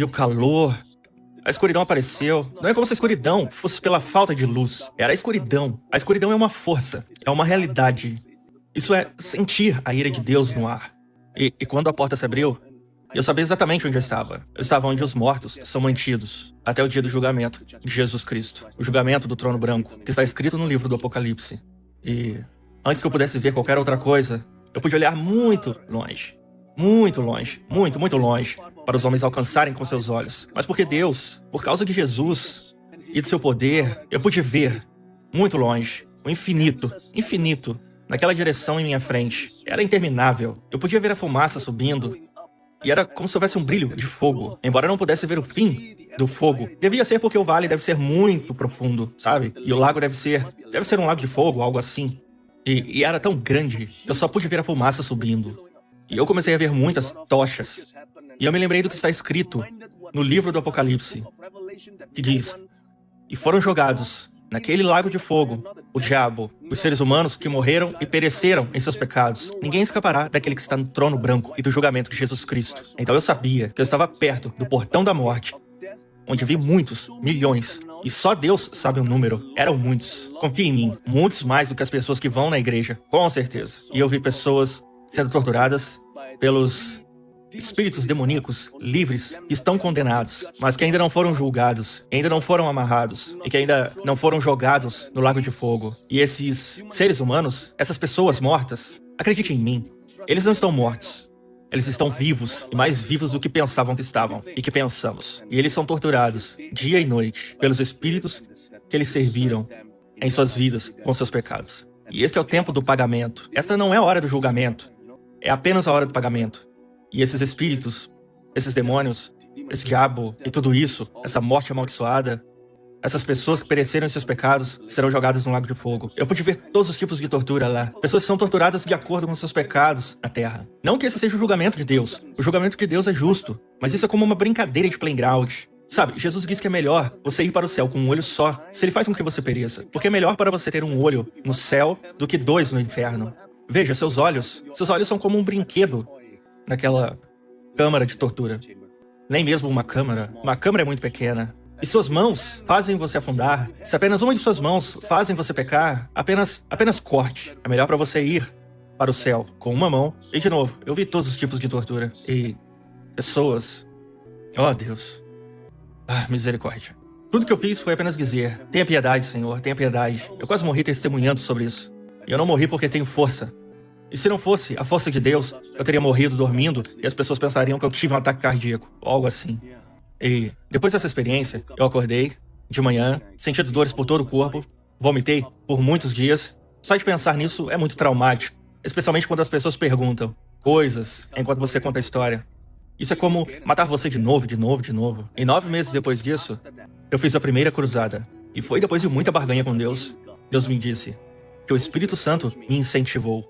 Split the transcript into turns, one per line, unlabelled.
e o calor. A escuridão apareceu. Não é como se a escuridão fosse pela falta de luz. Era a escuridão. A escuridão é uma força. É uma realidade. Isso é sentir a ira de Deus no ar. E quando a porta se abriu, eu sabia exatamente onde eu estava. Eu estava onde os mortos são mantidos, até o dia do julgamento de Jesus Cristo. O julgamento do trono branco, que está escrito no livro do Apocalipse. E antes que eu pudesse ver qualquer outra coisa, eu pude olhar muito longe. Muito longe. Muito, muito longe. Para os homens alcançarem com seus olhos. Mas porque Deus, por causa de Jesus e do seu poder, eu pude ver muito longe. O infinito. Infinito. Naquela direção em minha frente. Era interminável. Eu podia ver a fumaça subindo. E era como se houvesse um brilho de fogo. Embora eu não pudesse ver o fim do fogo. Devia ser porque o vale deve ser muito profundo, sabe? E o lago deve ser um lago de fogo, algo assim. E era tão grande que eu só pude ver a fumaça subindo. E eu comecei a ver muitas tochas. E eu me lembrei do que está escrito no livro do Apocalipse, que diz: e foram jogados naquele lago de fogo o diabo, os seres humanos que morreram e pereceram em seus pecados. Ninguém escapará daquele que está no trono branco e do julgamento de Jesus Cristo. Então eu sabia que eu estava perto do portão da morte, onde vi muitos, milhões, e só Deus sabe o número. Eram muitos. Confia em mim, muitos mais do que as pessoas que vão na igreja, com certeza. E eu vi pessoas sendo torturadas pelos espíritos demoníacos livres que estão condenados, mas que ainda não foram julgados, ainda não foram amarrados e que ainda não foram jogados no lago de fogo. E esses seres humanos, essas pessoas mortas, acredite em mim, eles não estão mortos. Eles estão vivos e mais vivos do que pensavam que estavam e que pensamos. E eles são torturados dia e noite pelos espíritos que eles serviram em suas vidas com seus pecados. E esse é o tempo do pagamento. Esta não é a hora do julgamento. É apenas a hora do pagamento. E esses espíritos, esses demônios, esse diabo e tudo isso, essa morte amaldiçoada, essas pessoas que pereceram em seus pecados, serão jogadas no lago de fogo. Eu pude ver todos os tipos de tortura lá. Pessoas que são torturadas de acordo com seus pecados na terra. Não que esse seja o julgamento de Deus. O julgamento de Deus é justo. Mas isso é como uma brincadeira de playground. Sabe, Jesus diz que é melhor você ir para o céu com um olho só, se ele faz com que você pereça. Porque é melhor para você ter um olho no céu do que dois no inferno. Veja, seus olhos são como um brinquedo naquela câmara de tortura. Nem mesmo uma câmara é muito pequena. E suas mãos fazem você afundar. Se apenas uma de suas mãos fazem você pecar, apenas corte. É melhor para você ir para o céu com uma mão. E de novo, eu vi todos os tipos de tortura. E pessoas... Oh, Deus. Ah, misericórdia. Tudo que eu fiz foi apenas dizer: tenha piedade, Senhor, tenha piedade. Eu quase morri testemunhando sobre isso. E eu não morri porque tenho força. E se não fosse a força de Deus, eu teria morrido dormindo e as pessoas pensariam que eu tive um ataque cardíaco, ou algo assim. E depois dessa experiência, eu acordei de manhã, sentindo dores por todo o corpo, vomitei por muitos dias. Só de pensar nisso é muito traumático, especialmente quando as pessoas perguntam coisas enquanto você conta a história. Isso é como matar você de novo, de novo, de novo. E 9 meses depois disso, eu fiz a primeira cruzada. E foi depois de muita barganha com Deus. Deus me disse que o Espírito Santo me incentivou.